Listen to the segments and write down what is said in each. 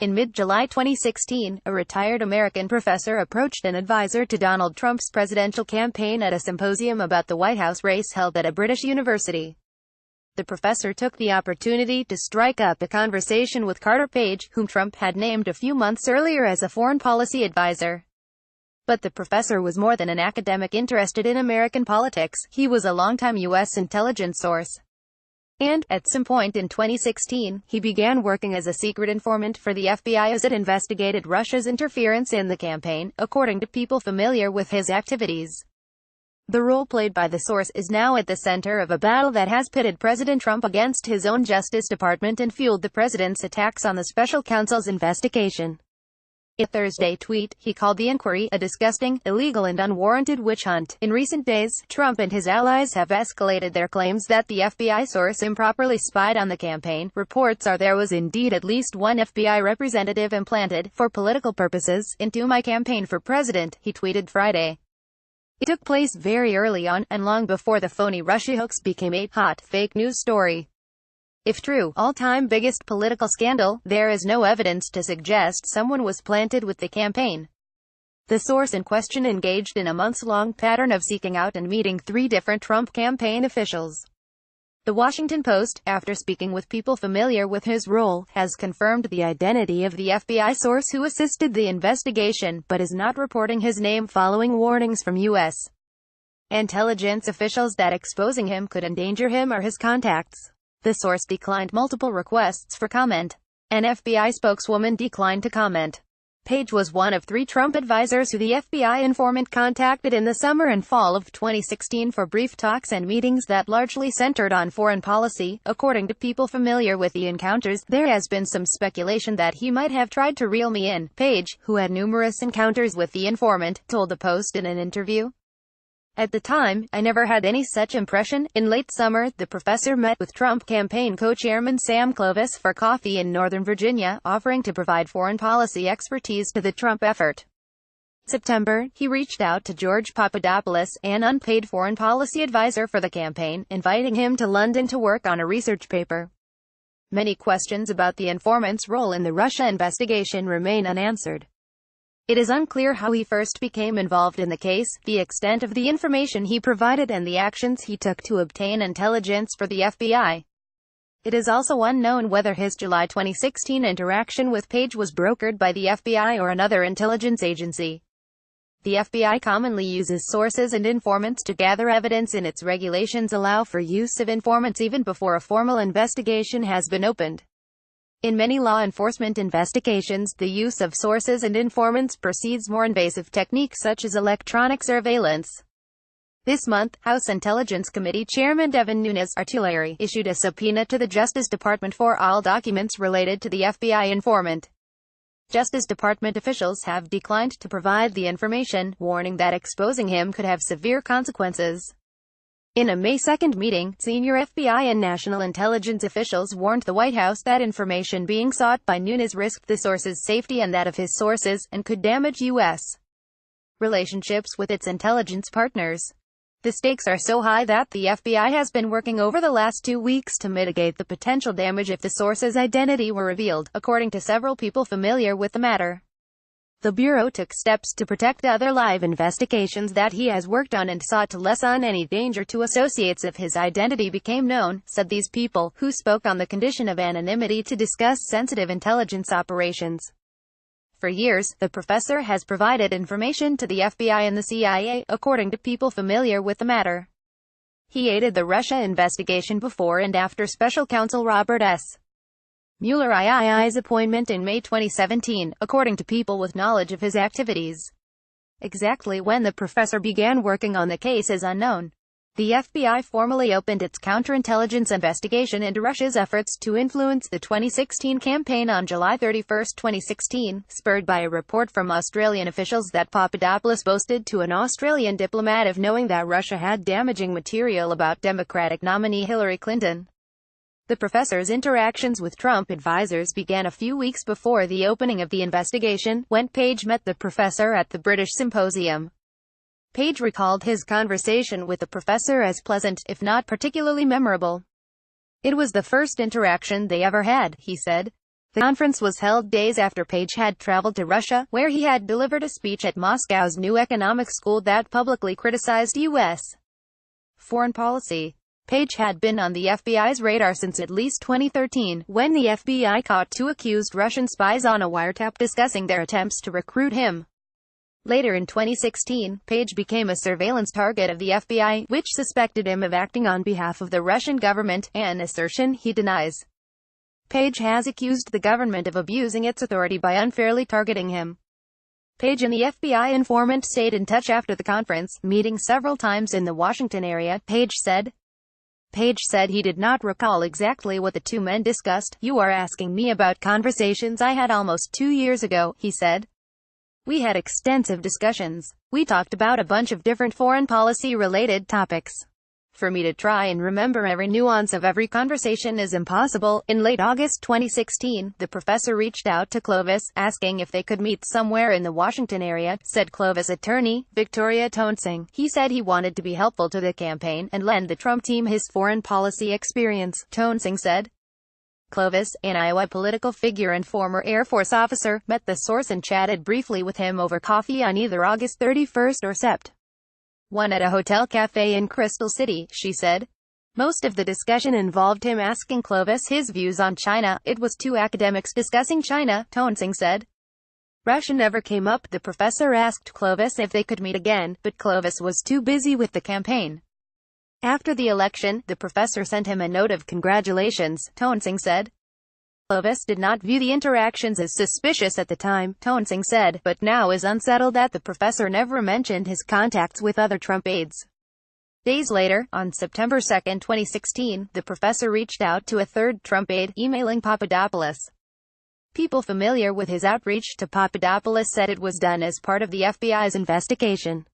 In mid-July 2016, a retired American professor approached an advisor to Donald Trump's presidential campaign at a symposium about the White House race held at a British university. The professor took the opportunity to strike up a conversation with Carter Page, whom Trump had named a few months earlier as a foreign policy advisor. But the professor was more than an academic interested in American politics. He was a longtime U.S. intelligence source. And, at some point in 2016, he began working as a secret informant for the FBI as it investigated Russia's interference in the campaign, according to people familiar with his activities. The role played by the source is now at the center of a battle that has pitted President Trump against his own Justice Department and fueled the president's attacks on the special counsel's investigation. In a Thursday tweet, he called the inquiry a disgusting, illegal and unwarranted witch hunt. In recent days, Trump and his allies have escalated their claims that the FBI source improperly spied on the campaign. Reports are there was indeed at least one FBI representative implanted, for political purposes, into my campaign for president, he tweeted Friday. It took place very early on, and long before the phony Russia hoax became a hot, fake news story. If true, all-time biggest political scandal, there is no evidence to suggest someone was planted with the campaign. The source in question engaged in a months-long pattern of seeking out and meeting 3 different Trump campaign officials. The Washington Post, after speaking with people familiar with his role, has confirmed the identity of the FBI source who assisted the investigation, but is not reporting his name following warnings from U.S. intelligence officials that exposing him could endanger him or his contacts. The source declined multiple requests for comment. An FBI spokeswoman declined to comment. Page was one of 3 Trump advisors who the FBI informant contacted in the summer and fall of 2016 for brief talks and meetings that largely centered on foreign policy. According to people familiar with the encounters, there has been some speculation that he might have tried to reel me in. Page, who had numerous encounters with the informant, told the Post in an interview. At the time, I never had any such impression. In late summer, the professor met with Trump campaign co-chairman Sam Clovis for coffee in Northern Virginia, offering to provide foreign policy expertise to the Trump effort. In September, he reached out to George Papadopoulos, an unpaid foreign policy advisor for the campaign, inviting him to London to work on a research paper. Many questions about the informant's role in the Russia investigation remain unanswered. It is unclear how he first became involved in the case, the extent of the information he provided and the actions he took to obtain intelligence for the FBI. It is also unknown whether his July 2016 interaction with Page was brokered by the FBI or another intelligence agency. The FBI commonly uses sources and informants to gather evidence, and its regulations allow for use of informants even before a formal investigation has been opened. In many law enforcement investigations, the use of sources and informants precedes more invasive techniques such as electronic surveillance. This month, House Intelligence Committee Chairman Devin Nunes issued a subpoena to the Justice Department for all documents related to the FBI informant. Justice Department officials have declined to provide the information, warning that exposing him could have severe consequences. In a May 2 meeting, senior FBI and national intelligence officials warned the White House that information being sought by Nunes risked the source's safety and that of his sources, and could damage U.S. relationships with its intelligence partners. The stakes are so high that the FBI has been working over the last 2 weeks to mitigate the potential damage if the source's identity were revealed, according to several people familiar with the matter. The Bureau took steps to protect other live investigations that he has worked on and sought to lessen any danger to associates if his identity became known, said these people, who spoke on the condition of anonymity to discuss sensitive intelligence operations. For years, the professor has provided information to the FBI and the CIA, according to people familiar with the matter. He aided the Russia investigation before and after Special Counsel Robert S. Mueller's appointment in May 2017, according to people with knowledge of his activities. Exactly when the professor began working on the case is unknown. The FBI formally opened its counterintelligence investigation into Russia's efforts to influence the 2016 campaign on July 31, 2016, spurred by a report from Australian officials that Papadopoulos boasted to an Australian diplomat of knowing that Russia had damaging material about Democratic nominee Hillary Clinton. The professor's interactions with Trump advisors began a few weeks before the opening of the investigation, when Page met the professor at the British Symposium. Page recalled his conversation with the professor as pleasant, if not particularly memorable. "It was the first interaction they ever had," he said. The conference was held days after Page had traveled to Russia, where he had delivered a speech at Moscow's new economic school that publicly criticized U.S. foreign policy. Page had been on the FBI's radar since at least 2013, when the FBI caught two accused Russian spies on a wiretap discussing their attempts to recruit him. Later in 2016, Page became a surveillance target of the FBI, which suspected him of acting on behalf of the Russian government, an assertion he denies. Page has accused the government of abusing its authority by unfairly targeting him. Page and the FBI informant stayed in touch after the conference, meeting several times in the Washington area, Page said. Page said he did not recall exactly what the two men discussed. "You are asking me about conversations I had almost 2 years ago," he said. "We had extensive discussions. We talked about a bunch of different foreign policy-related topics. For me to try and remember every nuance of every conversation is impossible." In late August 2016, the professor reached out to Clovis, asking if they could meet somewhere in the Washington area, said Clovis attorney, Victoria Toensing. He said he wanted to be helpful to the campaign, and lend the Trump team his foreign policy experience, Toensing said. Clovis, an Iowa political figure and former Air Force officer, met the source and chatted briefly with him over coffee on either August 31 or Sept. 1 at a hotel cafe in Crystal City, she said. Most of the discussion involved him asking Clovis his views on China. "It was two academics discussing China," Toensing said. Russia never came up. The professor asked Clovis if they could meet again, but Clovis was too busy with the campaign. After the election, the professor sent him a note of congratulations, Toensing said. Clovis did not view the interactions as suspicious at the time, Toensing said, but now is unsettled that the professor never mentioned his contacts with other Trump aides. Days later, on September 2, 2016, the professor reached out to a third Trump aide, emailing Papadopoulos. People familiar with his outreach to Papadopoulos said it was done as part of the FBI's investigation.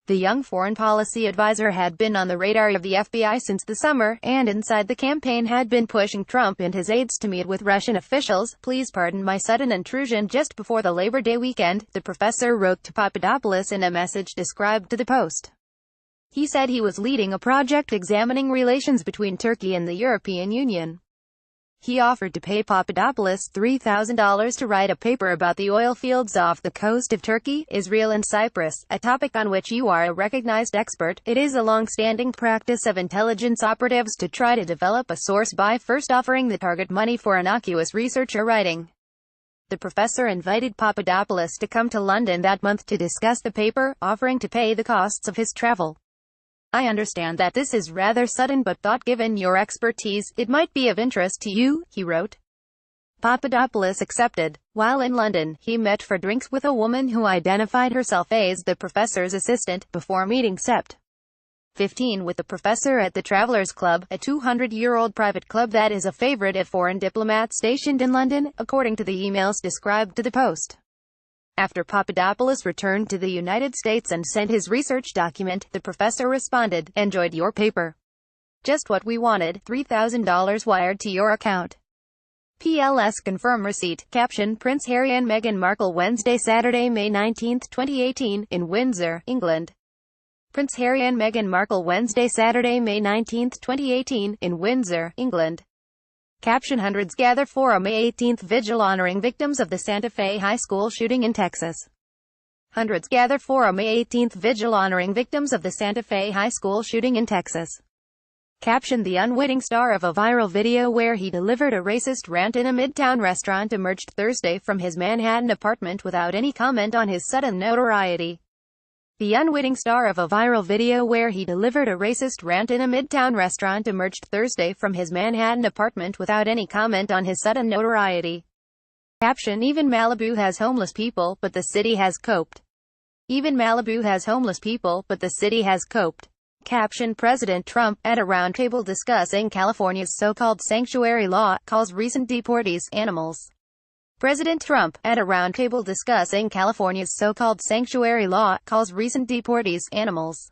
The young foreign policy advisor had been on the radar of the FBI since the summer, and inside the campaign had been pushing Trump and his aides to meet with Russian officials. "Please pardon my sudden intrusion just before the Labor Day weekend," the professor wrote to Papadopoulos in a message described to the Post. He said he was leading a project examining relations between Turkey and the European Union. He offered to pay Papadopoulos $3,000 to write a paper about the oil fields off the coast of Turkey, Israel and Cyprus, a topic on which you are a recognized expert. "It is a long-standing practice of intelligence operatives to try to develop a source by first offering the target money for innocuous research or writing." The professor invited Papadopoulos to come to London that month to discuss the paper, offering to pay the costs of his travel. "I understand that this is rather sudden, but thought given your expertise, it might be of interest to you," he wrote. Papadopoulos accepted. While in London, he met for drinks with a woman who identified herself as the professor's assistant, before meeting Sept. 15 with the professor at the Travelers Club, a 200-year-old private club that is a favorite of foreign diplomats stationed in London, according to the emails described to the Post. After Papadopoulos returned to the United States and sent his research document, the professor responded, "Enjoyed your paper. Just what we wanted, $3,000 wired to your account. PLS confirm receipt." Caption: Prince Harry and Meghan Markle Wednesday, Saturday, May 19, 2018, in Windsor, England. Prince Harry and Meghan Markle Wednesday, Saturday, May 19, 2018, in Windsor, England. Caption: Hundreds gather for a May 18 vigil honoring victims of the Santa Fe High School shooting in Texas. Hundreds gather for a May 18 vigil honoring victims of the Santa Fe High School shooting in Texas. Caption: The unwitting star of a viral video where he delivered a racist rant in a Midtown restaurant emerged Thursday from his Manhattan apartment without any comment on his sudden notoriety. The unwitting star of a viral video where he delivered a racist rant in a Midtown restaurant emerged Thursday from his Manhattan apartment without any comment on his sudden notoriety. Caption: Even Malibu has homeless people, but the city has coped. Even Malibu has homeless people, but the city has coped. Caption: President Trump, at a roundtable discussing California's so-called sanctuary law, calls recent deportees animals. President Trump, at a roundtable discussing California's so-called sanctuary law, calls recent deportees animals. Caption: President Trump, at a roundtable discussing California's so-called sanctuary law, calls recent deportees animals. President Trump, at a roundtable discussing California's so-called sanctuary law, calls recent deportees animals.